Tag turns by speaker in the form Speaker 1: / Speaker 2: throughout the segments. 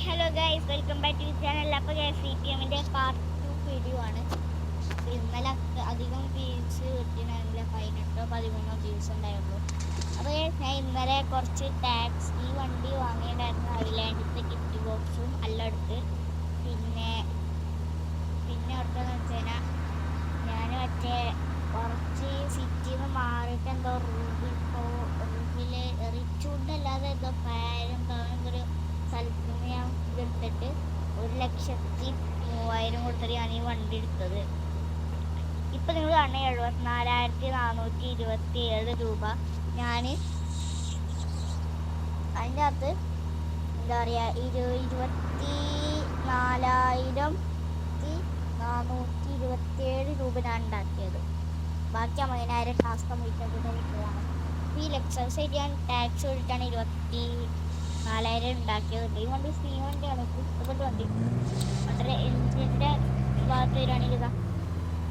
Speaker 1: Hello guys, welcome back to channel. അപ്പോൾ CPM-ൻ്റെ part 2 video ആണ്. അപ്പോൾ ഇന്നലെ അധികം വ്യൂസ് കിട്ടിയില്ല, 18-13 വ്യൂസ് ഉണ്ടായുള്ളൂ. അപ്പോൾ ഞാൻ ഇന്നലെ കുറച്ച് ടാക്സ് ഈ വണ്ടി വാങ്ങിയിട്ടുണ്ടായിരുന്നു. ഐലാൻഡിലത്തെ ഗിഫ്റ്റ് ബോക്സും എല്ലാം എടുത്ത് പിന്നെ അടുത്തതെന്ന് വെച്ച് കഴിഞ്ഞാൽ ഞാൻ മറ്റേ കുറച്ച് സിറ്റിയിൽ നിന്ന് മാറിയിട്ട് എന്തോ റൂമിൽ റിച്ചൂണ്ടല്ലാതെ എന്തോ പാരം ഒരു സ്ഥലത്ത് നിന്ന് ഞാൻ ഇതെടുത്തിട്ട് 1,03,000 കൊടുത്തിട്ട് ഞാൻ ഈ വണ്ടി എടുത്തത്. ഇപ്പം നിങ്ങൾ കാണുന്ന 74,427 രൂപ. ഞാൻ അതിൻ്റെ അകത്ത് എന്താ പറയുക 24,427 രൂപ ഞാൻ ഉണ്ടാക്കിയത്. ബാക്കി 50,000 ടാസ്ക് കംപ്ലീറ്റ് കിട്ടുകയാണ്. ഈ എക്സസൈസ് ഞാൻ ടാക്സ് കൊടുത്തിട്ടാണ് 24,000 ഉണ്ടാക്കിയത്. ഈ വണ്ടി സീ വണ്ടിയാണ്, ഇഷ്ടപ്പെട്ട വണ്ടി. വളരെ എഞ്ചിൻ്റെ ഭാഗത്ത് വരികയാണെങ്കിൽ ഇതാ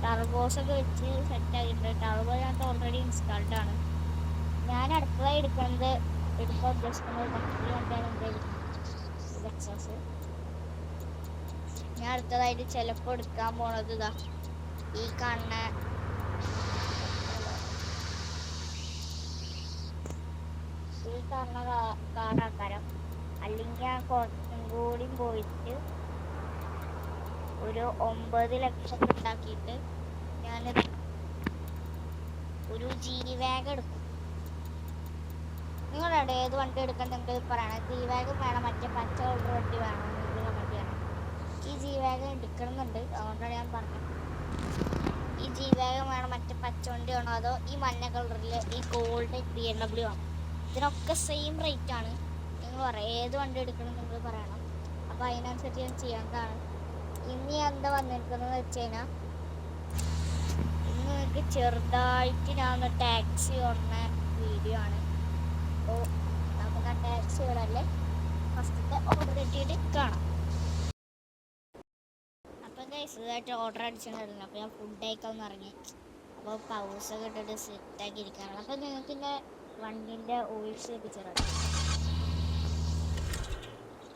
Speaker 1: ടർബോസൊക്കെ വെച്ച് സെറ്റ് ആക്കിയിട്ടുണ്ട്. ടർബോ ഞാൻ ഓൾറെഡി ഇൻസ്റ്റാൾഡ് ആണ്. ഞാൻ അടുത്തതായി എടുക്കാൻ ഉദ്ദേശിക്കുന്നത് ഈ വണ്ടിയാണ്. എൻ്റെ എക്സസ് ഞാൻ അടുത്തതായിട്ട് ചിലപ്പോൾ എടുക്കാൻ പോണത് ഇതാ ഈ കാണുന്ന കാറാക്കാരം. അല്ലെങ്കിൽ ഞാൻ കുറച്ചും കൂടി പോയിട്ട് ഒരു 9 ലക്ഷം ഉണ്ടാക്കിയിട്ട് ഞാനിത് ഒരു G-Wagon എടുക്കും. നിങ്ങളുടെ ഏത് വണ്ടി എടുക്കാൻ നിങ്ങൾക്ക് പറയണം. G-Wagon വേണം, മറ്റേ പച്ച കളർ വണ്ടി വേണം, വണ്ടിയാണ്. ഈ G-Wagon എടുക്കണമെന്നുണ്ട്, അതുകൊണ്ടാണ് ഞാൻ പറഞ്ഞത്. ഈ G-Wagon വേണം, മറ്റേ പച്ച വണ്ടി വേണോ അതോ ഈ മഞ്ഞ കളറിൽ ഈ ഗോൾഡ് BMW ആണോ? ഇതിനൊക്കെ സെയിം റേറ്റ് ആണ്. നിങ്ങൾ പറയാം ഏത് വണ്ടി എടുക്കണം നിങ്ങൾ പറയണം. അപ്പോൾ അതിനനുസരിച്ച് ഞാൻ ചെയ്യേണ്ടതാണ്. ഇനി എന്താ വന്നിരിക്കുന്നത് വെച്ച് കഴിഞ്ഞാൽ ഇന്ന് നിങ്ങൾക്ക് ചെറുതായിട്ട് ഞാൻ ടാക്സി ഓടുന്ന വീഡിയോ ആണ്. അപ്പോൾ നമുക്ക് ആ ടാക്സികളല്ലേ ഫസ്റ്റത്തെ ഓർഡർ കിട്ടിയിട്ട് കാണാം. അപ്പം ഇതായിട്ട് ഓർഡർ അടിച്ചിട്ടുണ്ടായിരുന്നു. അപ്പോൾ ഞാൻ ഫുഡ് കഴിക്കാമെന്ന് ഇറങ്ങി. അപ്പോൾ പൗസൊക്കെ ഇട്ടിട്ട് സെറ്റാക്കി ഇരിക്കാനാണ്. അപ്പോൾ നിങ്ങൾക്ക് എൻ്റെ വണ്ടിൻ്റെ ഓയിൽസ് ലഭിച്ചിട്ടുണ്ട്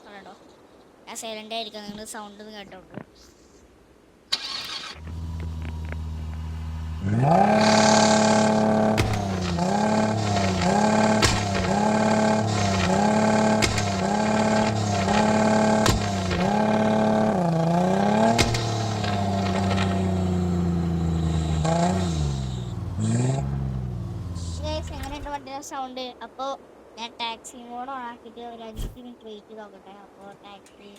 Speaker 1: കേട്ടോ. ഞാൻ സൈലൻ്റ് ആയിരിക്കാം, നിങ്ങൾ സൗണ്ട് ഒന്ന് കേട്ടോണ്ട്. എങ്ങനെയുണ്ട് വണ്ടിയുടെ സൗണ്ട്? അപ്പോൾ ഞാൻ ടാക്സി മോഡ് ഓൺ ആക്കിയിട്ട് ഒരു 5 മിനിറ്റ് വെയിറ്റ് നോക്കട്ടെ. അപ്പോൾ ടാക്സി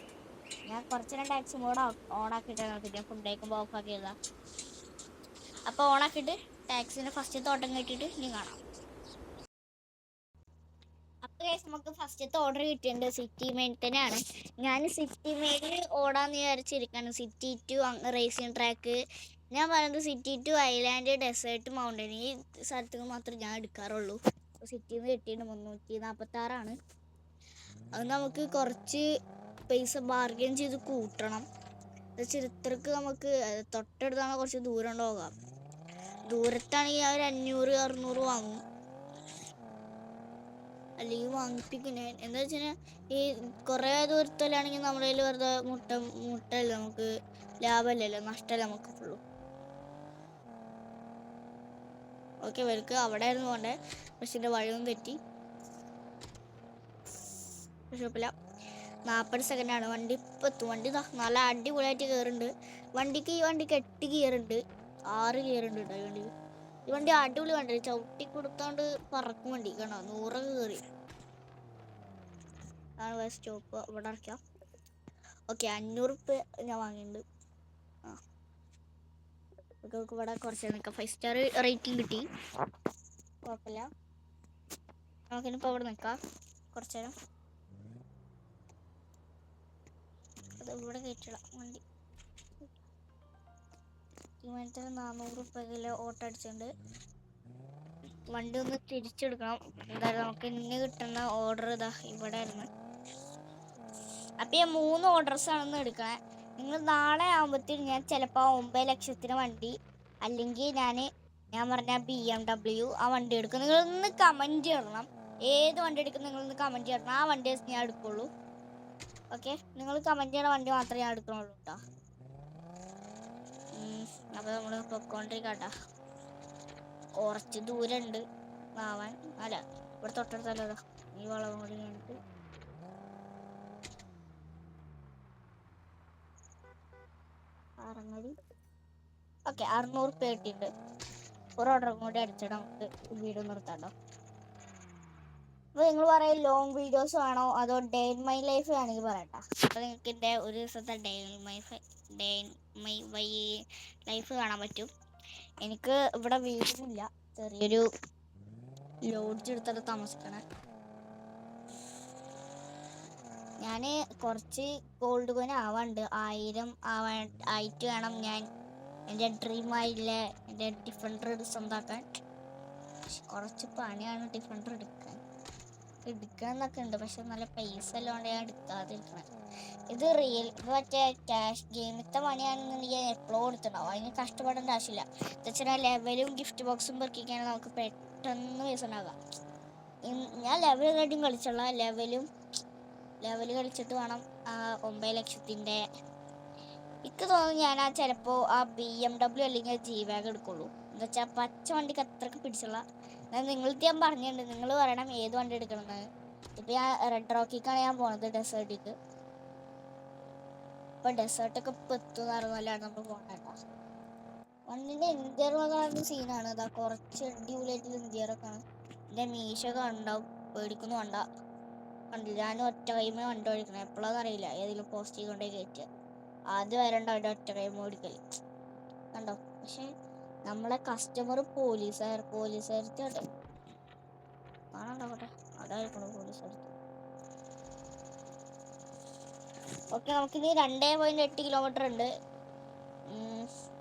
Speaker 1: ഞാൻ കുറച്ചേരം ടാക്സി മോഡ് ഓൺ ആക്കിയിട്ട് നോക്കിയിട്ട് ഞാൻ ഫുഡ് കഴിക്കുമ്പോൾ ഓഫ് ആക്കിയതാണ്. അപ്പോൾ ഓൺ ആക്കിയിട്ട് ടാക്സിൻ്റെ ഫസ്റ്റത്തെ ഓട്ടം കിട്ടിയിട്ട് ഇനി കാണാം. അപ്പോൾ നമുക്ക് ഫസ്റ്റത്തെ ഓർഡർ കിട്ടിയിട്ടുണ്ട് സിറ്റി മെയിൽ തന്നെയാണ്. ഞാൻ സിറ്റി മെയിൽ ഓടാന്ന് വിചാരിച്ചിരിക്കുകയാണ്. City to racing track. ഞാൻ പറയുന്നത് City to island, desert, mountain ഈ സ്ഥലത്ത് മാത്രമേ ഞാൻ എടുക്കാറുള്ളൂ. സിറ്റിയിൽ നിന്ന് കിട്ടിയിട്ട് 346 അത് നമുക്ക് കുറച്ച് പൈസ ബാർഗൈൻ ചെയ്ത് കൂട്ടണം. ചരിത്രക്ക് നമുക്ക് തൊട്ടടുത്താണ്, കുറച്ച് ദൂരം പോകാം. ദൂരത്താണെങ്കിൽ അവർ 500-600 വാങ്ങും, അല്ലെങ്കിൽ വാങ്ങിപ്പിക്കും. എന്താ വെച്ച് കഴിഞ്ഞാൽ ഈ കുറേ ദൂരത്തിലാണെങ്കിൽ നമ്മുടെ കയ്യിൽ വെറുതെ മുട്ടല്ല, നമുക്ക് ലാഭമല്ലല്ലോ, നഷ്ടമല്ല നമുക്ക് ഫുള്ളൂ. ഓക്കെ, ഇവർക്ക് അവിടെ ആയിരുന്നു പോകണ്ടേ, പക്ഷെ എൻ്റെ വഴിയൊന്നും തെറ്റി. കുഴപ്പമില്ല, 40 സെക്കൻഡാണ്. വണ്ടി ഇപ്പം എത്തും. വണ്ടി നല്ല അടിപൊളിയായിട്ട് കയറുന്നുണ്ട്. ഈ വണ്ടിക്ക് 8 ഗിയറുണ്ട്, 6 ഗിയറുണ്ട് കേട്ടോ ഈ വണ്ടിക്ക്. ഈ വണ്ടി അടിപൊളി വണ്ടി, ചവിട്ടി കൊടുത്തോണ്ട് പറക്കും വണ്ടി. കണ്ടോ 100 കയറി. അതാണ് സ്റ്റോപ്പ്, ഇവിടെ ഇറക്കാം. ഓക്കെ, 500 രൂപ ഞാൻ വാങ്ങിയിട്ടുണ്ട്. ഓക്കെ, ഇവിടെ കുറച്ച് നിൽക്കാം. 5 സ്റ്റാർ റേറ്റിംഗ് കിട്ടി, കുഴപ്പമില്ല. നമുക്കിനിപ്പോൾ ഇവിടെ നിൽക്കാം കുറച്ച് നേരം. അത് ഇവിടെ കയറ്റിടാം വണ്ടി. ഇങ്ങനത്തെ 400 രൂപയിൽ ഓട്ടോ അടിച്ചിട്ടുണ്ട്. വണ്ടി ഒന്ന് തിരിച്ചെടുക്കണം. എന്തായാലും നമുക്ക് ഇന്ന് കിട്ടുന്ന ഓർഡർ ഇതാ ഇവിടെ ആയിരുന്നു. അപ്പം ഈ 3 ഓർഡേഴ്സാണെന്ന് എടുക്കണേ. നിങ്ങൾ നാളെ ആകുമ്പോഴത്തേക്കും ഞാൻ ചിലപ്പോൾ 9 ലക്ഷത്തിന് വണ്ടി, അല്ലെങ്കിൽ ഞാൻ പറഞ്ഞ BMW ആ വണ്ടി എടുക്കും. നിങ്ങളൊന്ന് കമൻറ്റ് ചെയ്യണം, ഏത് വണ്ടി എടുക്കും നിങ്ങളൊന്ന് കമൻറ്റ് ചെയ്യണം. ആ വണ്ടി ഞാൻ എടുക്കുള്ളൂ. ഓക്കെ, നിങ്ങൾ കമൻറ്റ് ചെയ്യണ വണ്ടി മാത്രമേ ഞാൻ എടുക്കണുള്ളൂ കേട്ടോ. അപ്പോൾ നമ്മൾ പൊക്കോണ്ടിരിക്കട്ടോ. കുറച്ച് ദൂരമുണ്ട് ആവാൻ. അല്ല, ഇവിടെ തൊട്ടടുത്തല്ലോ. ഈ വളവും കൂടി കഴിഞ്ഞിട്ട് ആറങ്ങടി. ഓക്കെ, 600 രൂപ കിട്ടിയിട്ടുണ്ട്. ഒരു ഓർഡറും കൂടി അടിച്ചിട്ട് നമുക്ക് വീഡിയോ നിർത്താട്ടോ. അപ്പോൾ നിങ്ങൾ പറയും ലോങ് വീഡിയോസ് വേണോ അതോ ഡേ ഇൻ മൈ ലൈഫ് വേണമെങ്കിൽ പറയട്ടോ. അപ്പോൾ നിങ്ങൾക്ക് എൻ്റെ ഒരു ദിവസത്തെ ഡേ ഇൻ മൈ ലൈഫ് കാണാൻ പറ്റും. എനിക്ക് ഇവിടെ വീടില്ല, ചെറിയൊരു ലോഡ്ജ് എടുത്തിട്ട് താമസിക്കണേ. ഞാൻ കുറച്ച് ഗോൾഡ് കോയിൻ ആവാണ്ട് 1000 ആയിട്ട് വേണം ഞാൻ എൻ്റെ ഡ്രീമായില്ലേ എൻ്റെ ഡിഫൻഡർ സ്വന്തമാക്കാൻ. കുറച്ച് പണിയാണ് ഡിഫൻഡർ എടുക്കണമെന്നൊക്കെ ഉണ്ട്, പക്ഷെ നല്ല പൈസ അല്ലാണ്ട് ഞാൻ എടുക്കാതിരിക്കണം. ഇത് മറ്റേ ക്യാഷ് ഗെയിമത്തെ പണിയാണെന്നുണ്ടെങ്കിൽ ഞാൻ എപ്പോഴും കൊടുത്തിട്ടുണ്ടാവും. അതിന് കഷ്ടപ്പെടേണ്ട ആവശ്യമില്ല. എന്താ വെച്ചാൽ ലെവലും ഗിഫ്റ്റ് ബോക്സും പെറുക്കിക്കാണെങ്കിൽ നമുക്ക് പെട്ടെന്ന് പൈസ ഉണ്ടാകാം. ഞാൻ ലെവൽ റെഡിയും കളിച്ചുള്ള ലെവൽ കളിച്ചിട്ട് വേണം 9 ലക്ഷത്തിൻ്റെ. എനിക്ക് തോന്നുന്നു ഞാൻ ചിലപ്പോൾ ആ BMW അല്ലെങ്കിൽ G-Wagon എടുക്കുള്ളൂ. എന്താ വെച്ചാൽ പച്ച വണ്ടിക്ക് അത്രയ്ക്ക് പിടിച്ചുള്ള. നിങ്ങൾക്ക് ഞാൻ പറഞ്ഞിട്ടുണ്ട്, നിങ്ങൾ പറയണം ഏത് വണ്ടി എടുക്കണമെന്ന്. ഇപ്പം ഞാൻ റെഡ് റോക്കിക്കാണ് ഞാൻ പോണത്, ഡെസേർട്ടിക്ക്. ഇപ്പം ഡെസേർട്ടൊക്കെ ഇപ്പം എത്തുന്നറിഞ്ഞല്ലാണ്ട് നമ്മൾ പോകണ്ട. വണ്ടിൻ്റെ ഇന്ത്യർ സീനാണ്. അതാ കുറച്ച് അടിപൊളിയായിട്ടുള്ള ഇന്ത്യറൊക്കെ ആണ്. എൻ്റെ മീശൊക്കെ ഉണ്ടാവും, പേടിക്കുന്നു വേണ്ട. കണ്ടില്ല, ഞാൻ ഒറ്റ കൈമേ വണ്ടി ഓടിക്കണം. എപ്പോഴാണെന്ന് അറിയില്ല, ഏതെങ്കിലും പോസ്റ്റ് ചെയ്തുകൊണ്ടേ കയറ്റുക. ആദ്യം വരണ്ട അവിടെ ഒറ്റ കൈമ ഓടിക്കൽ കണ്ടോ. പക്ഷെ നമ്മളെ കസ്റ്റമർ പോലീസുകാർക്ക് കാണണ്ടാവട്ടെ, അതായിരിക്കണം പോലീസുകാർക്ക്. ഓക്കെ, നമുക്കിനി 2.8 കിലോമീറ്റർ ഉണ്ട്.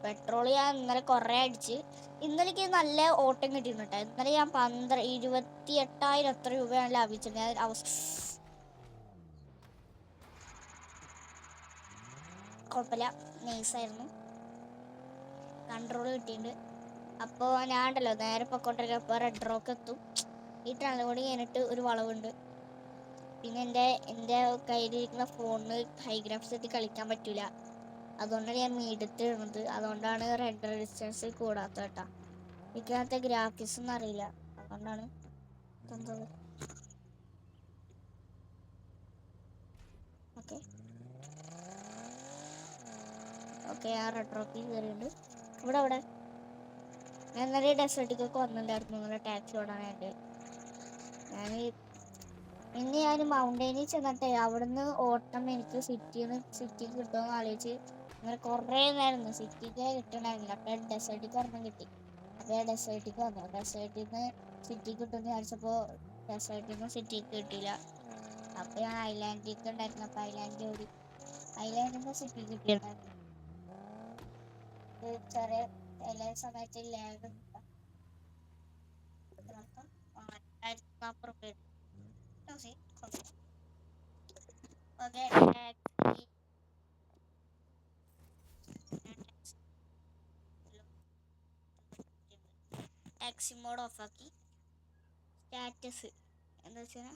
Speaker 1: പെട്രോൾ ഞാൻ ഇന്നലെ കുറേ അടിച്ച്. ഇന്നലേക്ക് നല്ല ഓട്ടം കിട്ടിയിട്ടുണ്ട്. ഇന്നലെ ഞാൻ 28,000 എത്ര രൂപയാണ് ലാഭിച്ചത്. ഞാൻ കുഴപ്പമില്ല, നൈസായിരുന്നു, കൺട്രോൾ കിട്ടിയിട്ടുണ്ട്. അപ്പോൾ ഞാൻ ഉണ്ടല്ലോ നേരെ പൊക്കോണ്ടിരിക്കുക. അപ്പോൾ റെഡ് റോക്ക് എത്തും. ഈ ടണൽ കൂടി കഴിഞ്ഞിട്ട് ഒരു വളവുണ്ട്. പിന്നെ എൻ്റെ കയ്യിലിരിക്കുന്ന ഫോണിന് ഹൈഗ്രാഫ് സെറ്റ് കളിക്കാൻ പറ്റില്ല, അതുകൊണ്ടാണ് ഞാൻ മീഡിയത്തിൽ ഇടുന്നത്. അതുകൊണ്ടാണ് റെഡ് ഡിസ്റ്റൻസ് കൂടാത്ത കേട്ടോ. എനിക്കകത്തെ ഗ്രാഫിക്സ് ഒന്നും അറിയില്ല, അതുകൊണ്ടാണ് തന്നത്. ഓക്കെ ഓക്കെ, ആ റെഡ് റോക്കിൽ കയറിയിട്ടുണ്ട്. ഇവിടെ ഞാൻ ഇന്നലെ ഡെസേർട്ടിക്കൊക്കെ വന്നിട്ടുണ്ടായിരുന്നു, നിങ്ങളുടെ ടാക്സി ഓടാനായിട്ട്. ഞാൻ മൗണ്ടൈനിൽ ചെന്നിട്ടേ അവിടുന്ന് ഓട്ടം എനിക്ക് സിറ്റിക്ക് കിട്ടുമെന്ന് ആലോചിച്ച് അങ്ങനെ കുറേ നേരം സിറ്റിക്ക് കിട്ടണമായിരുന്നില്ല. അപ്പോൾ ഡെസേർട്ടിക്ക് ഒരെണ്ണം കിട്ടി. അപ്പോൾ ഡെസേർട്ടിക്ക് വന്നു. ഡെസേർട്ടിൽ നിന്ന് സിറ്റിക്ക് കിട്ടുമെന്ന് വിചാരിച്ചപ്പോൾ ഡെസേർട്ടിൽ നിന്ന് സിറ്റിക്ക് കിട്ടിയില്ല. അപ്പോൾ ഞാൻ ഐലാൻഡിലേക്ക് ഉണ്ടായിരുന്നു. അപ്പോൾ ഐലാൻഡിൽ നിന്ന് സിറ്റിക്ക് കിട്ടിയിട്ടുണ്ടായിരുന്നു. ചെറിയ എല്ലാ സമയത്ത് ലാഗ് 1,040 രൂപ. ടാക്സി മോഡ് ഓഫാക്കി. സ്റ്റാറ്റസ് എന്താ വെച്ചാൽ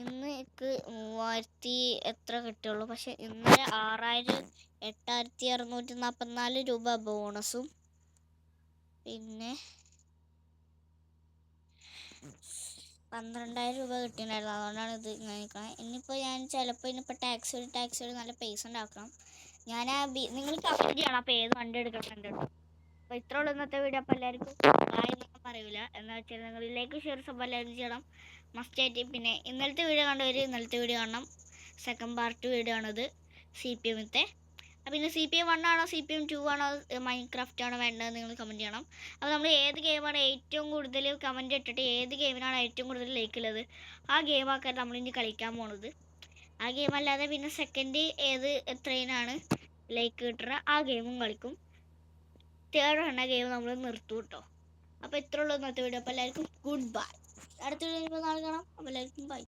Speaker 1: ഇന്ന് എനിക്ക് 3000 എത്ര കിട്ടുള്ളൂ. പക്ഷെ ഇന്നലെ 8,644 രൂപ ബോണസും പിന്നെ 12,000 രൂപ കിട്ടിയിട്ടുണ്ടായിരുന്നു. അതുകൊണ്ടാണ് ഇത് ഇങ്ങനെ നിൽക്കുന്നത്. ഇനിയിപ്പോൾ ടാക്സിയോട് നല്ല പൈസ ഉണ്ടാക്കണം. നിങ്ങൾ കമൻറ്റ് ചെയ്യണം അപ്പോൾ ഏത് വണ്ടി എടുക്കുന്നുണ്ട്. അപ്പോൾ ഇത്ര ഉള്ളൂ ഇന്നത്തെ വീഡിയോ. അപ്പോൾ എല്ലാവർക്കും എന്നൊന്നും പറയൂല, എന്ന് വെച്ചാൽ നിങ്ങളിലേക്ക് ഷെയർ എല്ലാവരും ചെയ്യണം മസ്റ്റായിട്ട്. പിന്നെ ഇന്നലത്തെ വീഡിയോ കണ്ടവർ ഇന്നലത്തെ വീഡിയോ കാണണം. സെക്കൻഡ് പാർട്ട് വീഡിയോ ആണിത്, CPMത്തെ. പിന്നെ CPM 1 ആണോ CPM 2 ആണോ മൈൻക്രാഫ്റ്റ് ആണോ വേണ്ടതെന്ന് നിങ്ങൾ കമൻറ്റ് ചെയ്യണം. അപ്പോൾ നമ്മൾ ഏത് ഗെയിമാണ് ഏറ്റവും കൂടുതൽ കമൻറ്റ് ഇട്ടിട്ട് ഏത് ഗെയിമിനാണ് ഏറ്റവും കൂടുതൽ ലൈക്ക് ഉള്ളത് ആ ഗെയിമാക്കാൻ നമ്മളിനി കളിക്കാൻ പോണത്. ആ ഗെയിം അല്ലാതെ പിന്നെ സെക്കൻഡ് എത്രയിനാണ് ലൈക്ക് കിട്ടുക ആ ഗെയിമും കളിക്കും. തേർഡ് ഗെയിം നമ്മൾ നിർത്തും കേട്ടോ. അപ്പോൾ ഇത്രയുള്ളൂ ഇന്നത്തെ വീഡിയോ. അപ്പോൾ എല്ലാവർക്കും ഗുഡ് ബൈ. അടുത്ത വീഡിയോ നാളെ കാണാം. അപ്പോൾ എല്ലാവർക്കും ബൈ.